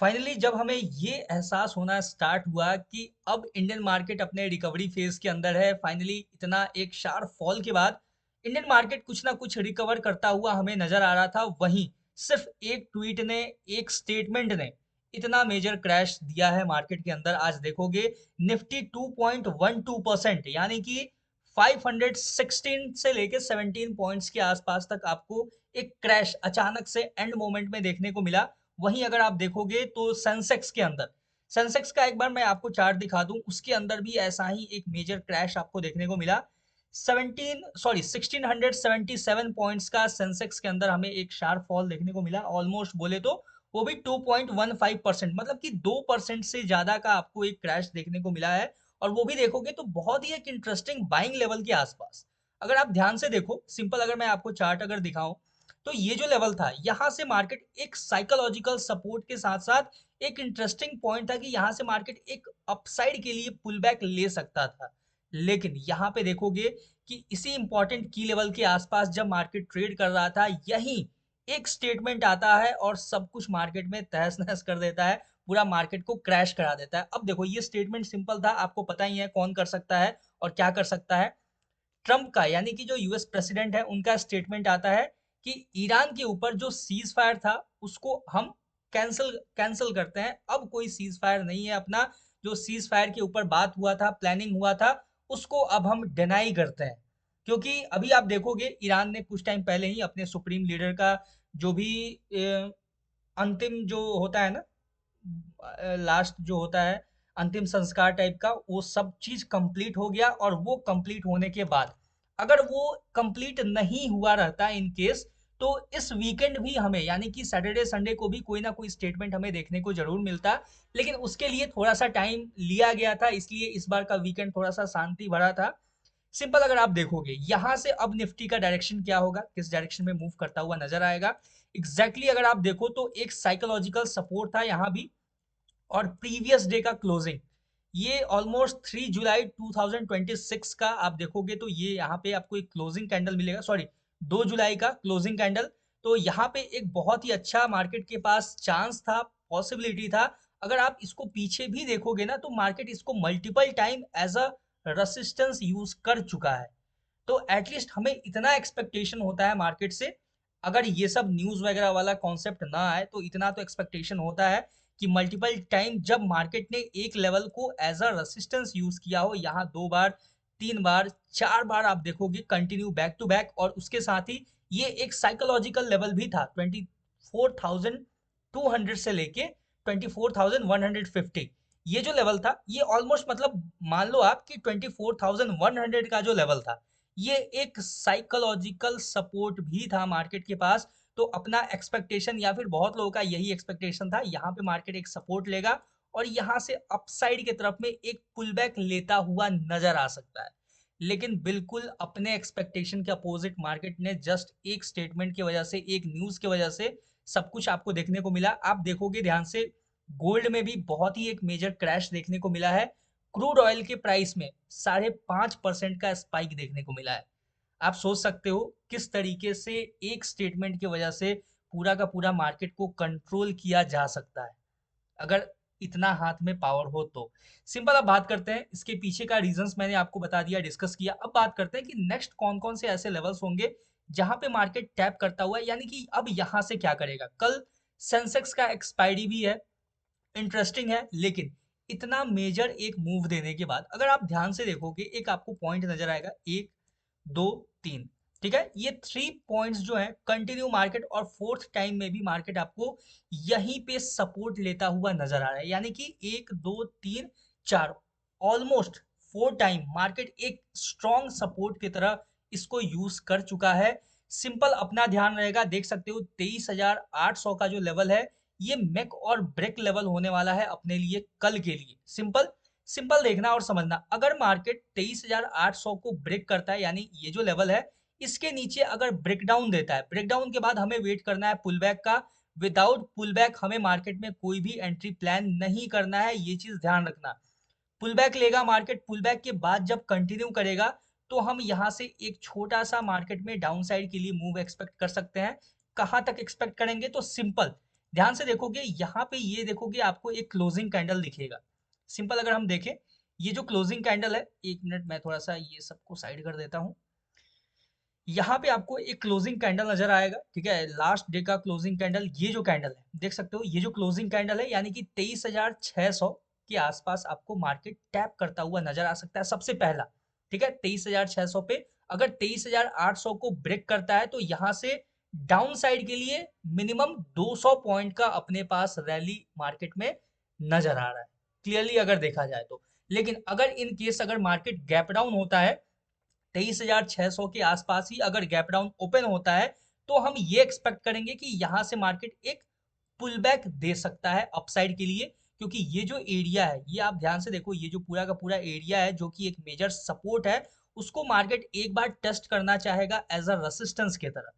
Finally जब हमें ये एहसास होना स्टार्ट हुआ कि अब इंडियन मार्केट अपने रिकवरी फेज के अंदर है, फाइनली इतना एक शार्प फॉल के बाद इंडियन मार्केट कुछ ना कुछ रिकवर करता हुआ हमें नजर आ रहा था। वहीं सिर्फ एक ट्वीट ने, एक स्टेटमेंट ने इतना मेजर क्रैश दिया है मार्केट के अंदर। आज देखोगे निफ्टी 2.12% यानी कि 516 से लेके 17 पॉइंट्स के आसपास तक आपको एक क्रैश अचानक से एंड मोमेंट में देखने को मिला। वहीं अगर आप देखोगे तो सेंसेक्स के अंदर, सेंसेक्स का एक बार मैं आपको चार्ट दिखा दूं, उसके अंदर भी ऐसा ही एक मेजर क्रैश आपको देखने को मिला। 1677 पॉइंट्स का सेंसेक्स के अंदर हमें एक शार्प फॉल देखने को मिला, ऑलमोस्ट बोले तो वो भी 2.15%, मतलब कि 2% से ज्यादा का आपको एक क्रैश देखने को मिला है। और वो भी देखोगे तो बहुत ही एक इंटरेस्टिंग बाइंग लेवल के आसपास। अगर आप ध्यान से देखो, सिंपल अगर मैं आपको चार्ट अगर दिखाऊं, तो ये जो लेवल था, यहाँ से मार्केट एक साइकोलॉजिकल सपोर्ट के साथ साथ एक इंटरेस्टिंग पॉइंट था कि यहाँ से मार्केट एक अपसाइड के लिए पुल बैक ले सकता था। लेकिन यहाँ पे देखोगे कि इसी इंपॉर्टेंट की लेवल के आसपास जब मार्केट ट्रेड कर रहा था, यही एक स्टेटमेंट आता है और सब कुछ मार्केट में तहस नहस कर देता है, पूरा मार्केट को क्रैश करा देता है। अब देखो, ये स्टेटमेंट सिंपल था, आपको पता ही है कौन कर सकता है और क्या कर सकता है। ट्रम्प का, यानी कि जो यूएस प्रेसिडेंट है, उनका स्टेटमेंट आता है कि ईरान के ऊपर जो सीज फायर था उसको हम कैंसिल कैंसिल करते हैं। अब कोई सीज फायर नहीं है, अपना जो सीज फायर के ऊपर बात हुआ था, प्लानिंग हुआ था, उसको अब हम डिनाई करते हैं। क्योंकि अभी आप देखोगे ईरान ने कुछ टाइम पहले ही अपने सुप्रीम लीडर का जो भी अंतिम जो होता है ना, लास्ट जो होता है अंतिम संस्कार टाइप का, वो सब चीज कंप्लीट हो गया। और वो कंप्लीट होने के बाद अगर वो कंप्लीट नहीं हुआ रहता इन केस, तो इस वीकेंड भी हमें, यानी कि सैटरडे संडे को भी कोई ना कोई स्टेटमेंट हमें देखने को जरूर मिलता। लेकिन उसके लिए थोड़ा सा टाइम लिया गया था, इसलिए इस बार का वीकेंड थोड़ा सा शांति भरा था। सिंपल अगर आप देखोगे यहाँ से अब निफ्टी का डायरेक्शन क्या होगा, किस डायरेक्शन में मूव करता हुआ नजर आएगा, एग्जैक्टली अगर आप देखो तो एक साइकोलॉजिकल सपोर्ट था यहाँ भी। और प्रीवियस डे का क्लोजिंग, ये ऑलमोस्ट 3 जुलाई 2026 का आप देखोगे तो ये यहाँ पे आपको एक क्लोजिंग कैंडल मिलेगा, सॉरी 2 जुलाई का क्लोजिंग कैंडल। तो यहाँ पे एक बहुत ही अच्छा मार्केट के पास चांस था, पॉसिबिलिटी था। अगर आप इसको पीछे भी देखोगे ना, तो मार्केट इसको multiple time as a resistance use कर चुका है। तो एटलीस्ट हमें इतना एक्सपेक्टेशन होता है मार्केट से, अगर ये सब न्यूज वगैरह वाला कॉन्सेप्ट ना आए तो इतना तो एक्सपेक्टेशन होता है कि मल्टीपल टाइम जब मार्केट ने एक लेवल को एज अ रेसिस्टेंस यूज किया हो, यहाँ 2 बार, 3 बार, 4 बार आप देखोगे कंटिन्यू बैक टू बैक, और उसके साथ ही ये एक साइकोलॉजिकल लेवल भी था 24,200 से लेके 24,150। ये जो लेवल था, ये ऑलमोस्ट, मतलब मान लो आप कि 24,100 का जो लेवल था, ये एक साइकोलॉजिकल सपोर्ट भी था मार्केट के पास। तो अपना एक्सपेक्टेशन, या फिर बहुत लोगों का यही एक्सपेक्टेशन था, यहाँ पे मार्केट एक सपोर्ट लेगा और यहाँ से अपसाइड की तरफ में एक पुल बैक लेता हुआ नजर आ सकता है। लेकिन बिल्कुल अपने एक्सपेक्टेशन के अपोजिट मार्केट ने जस्ट एक स्टेटमेंट की वजह से, एक न्यूज की वजह से सब कुछ आपको देखने को मिला। आप देखोगे ध्यान से, गोल्ड में भी बहुत ही एक मेजर क्रैश देखने को मिला है। क्रूड ऑयल के प्राइस में 5.5% का स्पाइक देखने को मिला है। आप सोच सकते हो किस तरीके से एक स्टेटमेंट की वजह से पूरा का पूरा मार्केट को कंट्रोल किया जा सकता है, अगर इतना हाथ में पावर हो तो। सिंपल, अब बात करते हैं इसके पीछे का रीजंस, मैंने आपको बता दिया, डिस्कस किया। अब बात करते हैं कि नेक्स्ट कौन कौन से ऐसे लेवल्स होंगे जहां पे मार्केट टैप करता हुआ है, यानी कि अब यहां से क्या करेगा। कल सेंसेक्स का एक्सपायरी भी है, इंटरेस्टिंग है। लेकिन इतना मेजर एक मूव देने के बाद अगर आप ध्यान से देखोगे, एक आपको पॉइंट नजर आएगा, 1, 2, 3, ठीक है, ये 3 पॉइंट्स जो है कंटिन्यू मार्केट, और फोर्थ टाइम में भी मार्केट आपको यहीं पे सपोर्ट लेता हुआ नजर आ रहा है। यानी कि 1, 2, 3, 4, ऑलमोस्ट 4 टाइम मार्केट एक स्ट्रॉन्ग सपोर्ट की तरह इसको यूज कर चुका है। सिंपल अपना ध्यान रहेगा, देख सकते हो 23,800 का जो लेवल है, ये मेक और ब्रेक लेवल होने वाला है अपने लिए कल के लिए। सिंपल सिंपल देखना और समझना, अगर मार्केट 23,800 को ब्रेक करता है, यानी ये जो लेवल है, इसके नीचे अगर ब्रेकडाउन देता है, ब्रेकडाउन के बाद हमें वेट करना है पुल बैक का। विदाउट पुल बैक हमें मार्केट में कोई भी एंट्री प्लान नहीं करना है, ये चीज ध्यान रखना। पुल बैक लेगा मार्केट, पुल बैक के बाद जब कंटिन्यू करेगा, तो हम यहाँ से एक छोटा सा मार्केट में डाउन साइड के लिए मूव एक्सपेक्ट कर सकते हैं। कहाँ तक एक्सपेक्ट करेंगे, तो सिंपल ध्यान से देखोगे यहाँ पे, ये देखोगे आपको एक क्लोजिंग कैंडल दिखेगा। सिंपल अगर हम देखें, ये जो क्लोजिंग कैंडल है, 1 मिनट मैं थोड़ा सा ये सबको साइड कर देता हूँ। यहाँ पे आपको एक क्लोजिंग कैंडल नजर आएगा, ठीक है, लास्ट डे का क्लोजिंग कैंडल। ये जो कैंडल है देख सकते हो, ये जो क्लोजिंग कैंडल है यानी कि 23,600 के आसपास आपको मार्केट टैप करता हुआ नजर आ सकता है सबसे पहला, ठीक है। 23,600 पे अगर 23,800 को ब्रेक करता है तो यहाँ से डाउन साइड के लिए मिनिमम 200 पॉइंट का अपने पास रैली मार्केट में नजर आ रहा है, क्लियरली अगर देखा जाए तो। लेकिन अगर इन केस अगर मार्केट गैप डाउन होता है 23,600 के आसपास ही अगर गैप डाउन ओपन होता है, तो हम ये एक्सपेक्ट करेंगे कि यहाँ से मार्केट एक पुल बैक दे सकता है अपसाइड के लिए। क्योंकि ये जो एरिया है, ये आप ध्यान से देखो, ये जो पूरा का पूरा एरिया है जो कि एक मेजर सपोर्ट है, उसको मार्केट एक बार टेस्ट करना चाहेगा एज अ रेसिस्टेंस के तरह।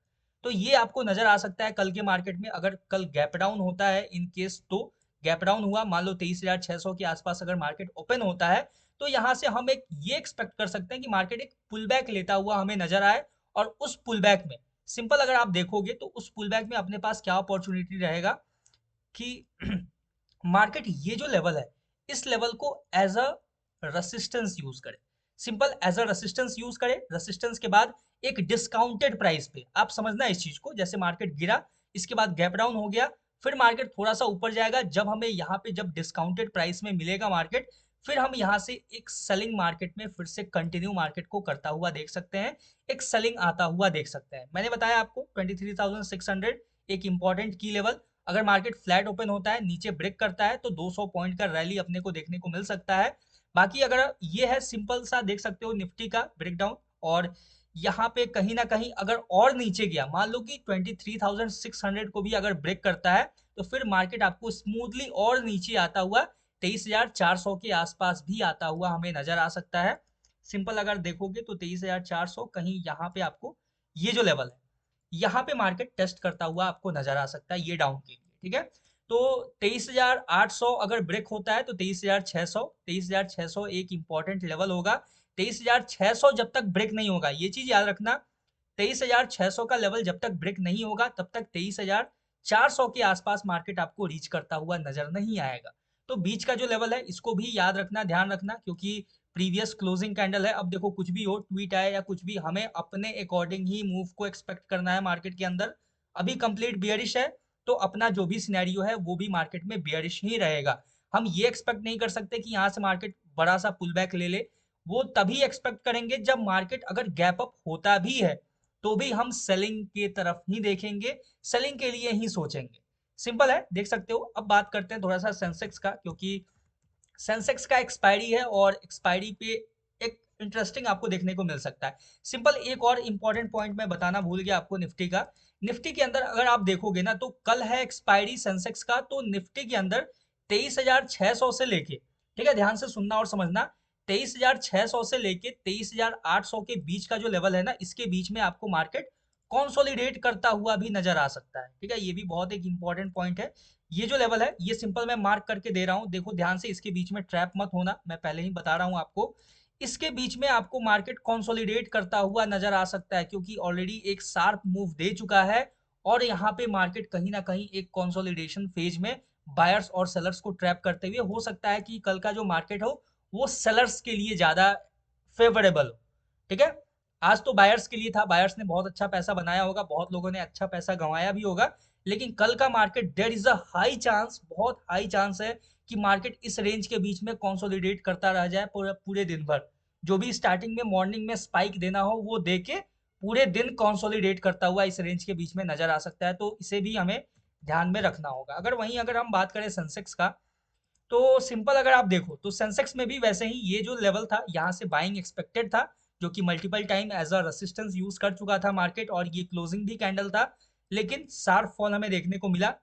तो ये आपको नजर आ सकता है कल के मार्केट में। अगर कल गैप डाउन होता है इन केस, तो गैप डाउन हुआ, मान लो 23,600 के आसपास अगर मार्केट ओपन होता है, तो यहाँ से हम एक ये एक्सपेक्ट कर सकते हैं कि मार्केट एक पुल बैक लेता हुआ हमें नजर आए। और उस पुल बैक में सिंपल अगर आप देखोगे तो उस पुल बैक में अपने पास क्या अपॉर्चुनिटी रहेगा कि मार्केट ये जो लेवल है, इस लेवल को एज अ रेसिस्टेंस यूज करे। Simple as a resistance use करे, रेसिस्टेंस के बाद एक डिस्काउंटेड प्राइस पे, आप समझना इस चीज को, जैसे मार्केट गिरा, इसके बाद गैप डाउन हो गया, फिर मार्केट थोड़ा सा ऊपर जाएगा, जब हमें यहाँ पे जब डिस्काउंटेड प्राइस में मिलेगा मार्केट, फिर हम यहाँ से एक सेलिंग मार्केट में फिर से कंटिन्यू मार्केट को करता हुआ देख सकते हैं, एक सेलिंग आता हुआ देख सकते हैं। मैंने बताया आपको 23,600 एक इंपॉर्टेंट की लेवल। अगर मार्केट फ्लैट ओपन होता है, नीचे ब्रेक करता है, तो 200 पॉइंट का रैली अपने को देखने को मिल सकता है। बाकी अगर ये है सिंपल सा, देख सकते हो निफ्टी का ब्रेकडाउन। और यहाँ पे कहीं ना कहीं अगर और नीचे गया, मान लो कि 23,600 को भी अगर ब्रेक करता है, तो फिर मार्केट आपको स्मूथली और नीचे आता हुआ 23,400 के आसपास भी आता हुआ हमें नजर आ सकता है। सिंपल अगर देखोगे तो 23,400 कहीं यहाँ पे आपको, ये जो लेवल है, यहाँ पे मार्केट टेस्ट करता हुआ आपको नजर आ सकता है, ये डाउन के लिए, ठीक है। तो 23,800 अगर ब्रेक होता है तो 23,600 एक इंपॉर्टेंट लेवल होगा। 23,600 जब तक ब्रेक नहीं होगा, ये चीज याद रखना, 23,600 का लेवल जब तक ब्रेक नहीं होगा, तब तक 23,400 के आसपास मार्केट आपको रीच करता हुआ नजर नहीं आएगा। तो बीच का जो लेवल है, इसको भी याद रखना, ध्यान रखना, क्योंकि प्रीवियस क्लोजिंग कैंडल है। अब देखो कुछ भी हो, ट्वीट आए या कुछ भी, हमें अपने अकॉर्डिंग ही मूव को एक्सपेक्ट करना है मार्केट के अंदर। अभी कंप्लीट बियरिश है, तो अपना जो भी सिनेरियो है वो भी मार्केट में बियरिश ही रहेगा। हम ये एक्सपेक्ट नहीं कर सकते कि यहाँ से मार्केट बड़ा सा पुल बैक ले ले। वो तभी एक्सपेक्ट करेंगे जब मार्केट अगर गैप अप होता भी है, तो भी हम सेलिंग की तरफ ही देखेंगे, सेलिंग के लिए ही सोचेंगे। सिंपल है, देख सकते हो। अब बात करते हैं थोड़ा सा सेंसेक्स का, क्योंकि सेंसेक्स का एक्सपायरी है और एक्सपायरी पे एक इंटरेस्टिंग आपको देखने को मिल सकता है। सिंपल एक और इंपॉर्टेंट पॉइंट मैं बताना भूल गया आपको निफ्टी का। निफ्टी के अंदर अगर आप देखोगे ना, तो कल है एक्सपायरी सेंसेक्स का, तो निफ्टी के अंदर 23,600 से लेके, ठीक है, ध्यान से सुनना और समझना, 23,600 से लेके 23,800 के बीच का जो लेवल है ना, इसके बीच में आपको मार्केट कॉन्सोलिडेट करता हुआ भी नजर आ सकता है, ठीक है। ये भी बहुत एक इंपॉर्टेंट पॉइंट है। ये जो लेवल है, ये सिंपल मैं मार्क करके दे रहा हूँ, देखो ध्यान से, इसके बीच में ट्रैप मत होना, मैं पहले ही बता रहा हूँ आपको। इसके बीच में आपको मार्केट कंसोलिडेट करता हुआ नजर आ सकता है, क्योंकि ऑलरेडी एक शार्प मूव दे चुका है। और यहाँ पे मार्केट कहीं ना कहीं एक कंसोलिडेशन फेज में बायर्स और सेलर्स को ट्रैप करते हुए, हो सकता है कि कल का जो मार्केट हो वो सेलर्स के लिए ज्यादा फेवरेबल हो, ठीक है। आज तो बायर्स के लिए था, बायर्स ने बहुत अच्छा पैसा बनाया होगा, बहुत लोगों ने अच्छा पैसा गंवाया भी होगा। लेकिन कल का market, there is a high chance, बहुत हाई चांस है कि मार्केट इस रेंज के बीच में कंसोलिडेट करता रह जाए पूरे पूरे दिन भर। जो भी स्टार्टिंग में मॉर्निंग में स्पाइक देना हो वो दे के पूरे दिन कंसोलिडेट करता हुआ इस रेंज के बीच में नजर आ सकता है। तो इसे भी हमें ध्यान में रखना होगा। अगर वहीं अगर हम बात करें सेंसेक्स का, तो सिंपल अगर आप देखो तो सेंसेक्स में भी वैसे ही ये जो लेवल था, यहाँ से बाइंग एक्सपेक्टेड था, जो कि multiple time as a resistance use कर चुका था मार्केट, और ये क्लोजिंग भी कैंडल था, लेकिन शार्प फॉल हमें देखने को मिला।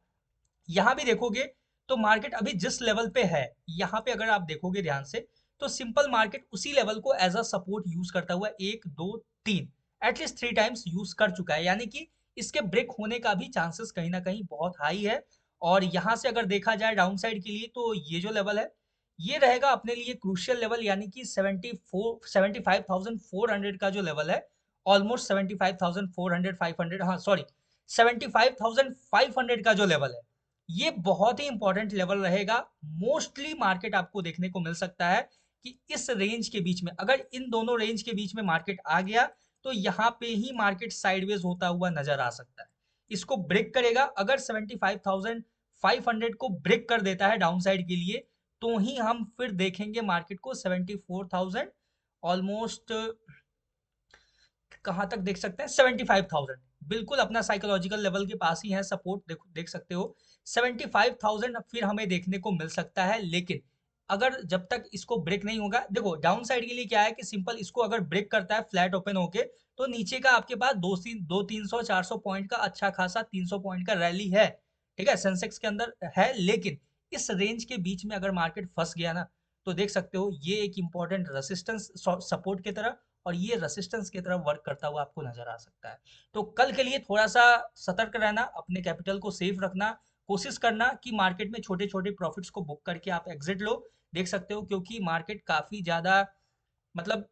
यहाँ भी देखोगे तो मार्केट अभी जिस लेवल पे है, यहाँ पे अगर आप देखोगे ध्यान से, तो सिंपल मार्केट उसी लेवल को एज अ सपोर्ट यूज करता हुआ 1 2 3 एटलीस्ट 3 टाइम्स यूज कर चुका है, यानी कि इसके ब्रेक होने का भी चांसेस कहीं ना कहीं बहुत हाई है। और यहाँ से अगर देखा जाए डाउन साइड के लिए, तो ये जो लेवल है, ये रहेगा अपने लिए क्रूशियल लेवल, यानी कि 75,400 का जो लेवल है, ऑलमोस्ट 75,400 500, हाँ सॉरी 75,500 का जो लेवल है, ये बहुत ही इंपॉर्टेंट लेवल रहेगा। मोस्टली मार्केट आपको देखने को मिल सकता है कि इस रेंज के बीच में, अगर इन दोनों रेंज के बीच में मार्केट आ गया तो यहाँ पे ही मार्केट साइडवेज होता हुआ नजर आ सकता है। इसको ब्रेक करेगा, अगर 75,500 को ब्रेक कर देता है डाउन साइड के लिए, तो ही हम फिर देखेंगे मार्केट को 74,000, ऑलमोस्ट कहाँ तक देख सकते हैं, 75,000, बिल्कुल अपना साइकोलॉजिकल लेवल के पास ही है सपोर्ट, देख सकते हो 75,000 फिर हमें देखने को मिल सकता है। लेकिन अगर जब तक इसको ब्रेक नहीं होगा, देखो डाउन साइड के लिए क्या है कि सिंपल इसको अगर ब्रेक करता है फ्लैट ओपन होके, तो नीचे का आपके पास दो 300 400 पॉइंट का अच्छा खासा 300 पॉइंट का रैली है, ठीक है, सेंसेक्स के अंदर है। लेकिन इस रेंज के बीच में अगर मार्केट फंस गया ना, तो देख सकते हो ये एक इंपॉर्टेंट रेसिस्टेंस सपोर्ट की तरह, और ये रेसिस्टेंस की तरफ वर्क करता हुआ आपको नजर आ सकता है। तो कल के लिए थोड़ा सा सतर्क रहना, अपने कैपिटल को सेफ रखना, कोशिश करना कि मार्केट में छोटे छोटे प्रॉफिट्स को बुक करके आप एग्जिट लो। देख सकते हो क्योंकि मार्केट काफी ज्यादा, मतलब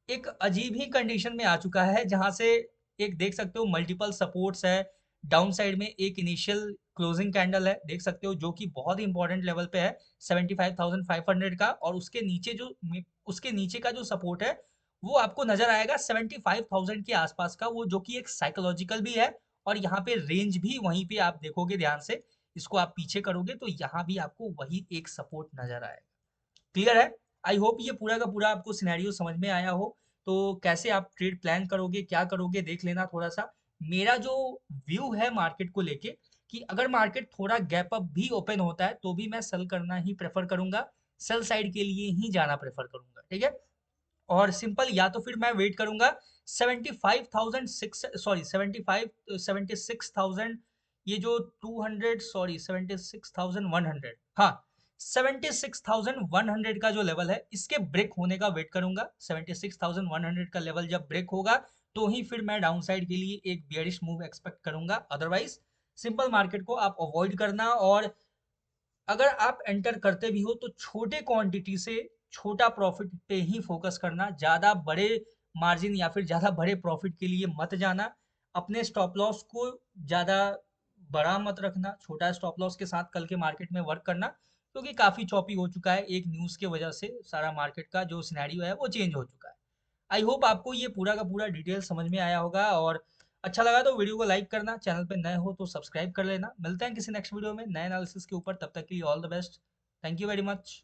एक अजीब ही कंडीशन में आ चुका है, जहां से एक देख सकते हो मल्टीपल सपोर्ट्स है, डाउन साइड में एक इनिशियल क्लोजिंग कैंडल है देख सकते हो जो कि बहुत ही इंपॉर्टेंट लेवल पे है 75,500 का, और उसके नीचे का जो सपोर्ट है वो आपको नजर आएगा 75,000 के आसपास का, वो जो कि एक साइकोलॉजिकल भी है। और यहाँ पे रेंज भी वहीं पे आप देखोगे ध्यान से, इसको आप पीछे करोगे तो यहाँ भी आपको वही एक सपोर्ट नजर आएगा। क्लियर है? आई होप ये पूरा का पूरा आपको सिनेरियो समझ में आया हो। तो कैसे आप ट्रेड प्लान करोगे, क्या करोगे, देख लेना थोड़ा सा। मेरा जो व्यू है मार्केट को लेके, कि अगर मार्केट थोड़ा गैप अप भी ओपन होता है तो भी मैं सेल करना ही प्रेफर करूंगा, सेल साइड के लिए ही जाना प्रेफर करूंगा, ठीक है। और सिंपल या तो फिर मैं वेट करूंगा 75,006, सॉरी 76,000, ये जो 200, सॉरी 76,100, हाँ 76,100 का जो लेवल है इसके ब्रेक होने का वेट करूंगा। 76,100 का लेवल जब ब्रेक होगा तो ही फिर मैं डाउन साइड के लिए एक बियरिश मूव एक्सपेक्ट करूंगा। अदरवाइज सिंपल मार्केट को आप अवॉइड करना, और अगर आप एंटर करते भी हो तो छोटे क्वांटिटी से छोटा प्रॉफिट पे ही फोकस करना, ज्यादा बड़े मार्जिन या फिर ज्यादा बड़े प्रॉफिट के लिए मत जाना। अपने स्टॉप लॉस को ज्यादा बड़ा मत रखना, छोटा स्टॉप लॉस के साथ कल के मार्केट में वर्क करना, क्योंकि काफी चॉपी हो चुका है, एक न्यूज के वजह से सारा मार्केट का जो सिनेरियो है वो चेंज हो चुका है। आई होप आपको ये पूरा का पूरा डिटेल समझ में आया होगा, और अच्छा लगा तो वीडियो को लाइक करना, चैनल पे नए हो तो सब्सक्राइब कर लेना। मिलते हैं किसी नेक्स्ट वीडियो में नए एनालिसिस के ऊपर, तब तक के लिए all the best. Thank you very much.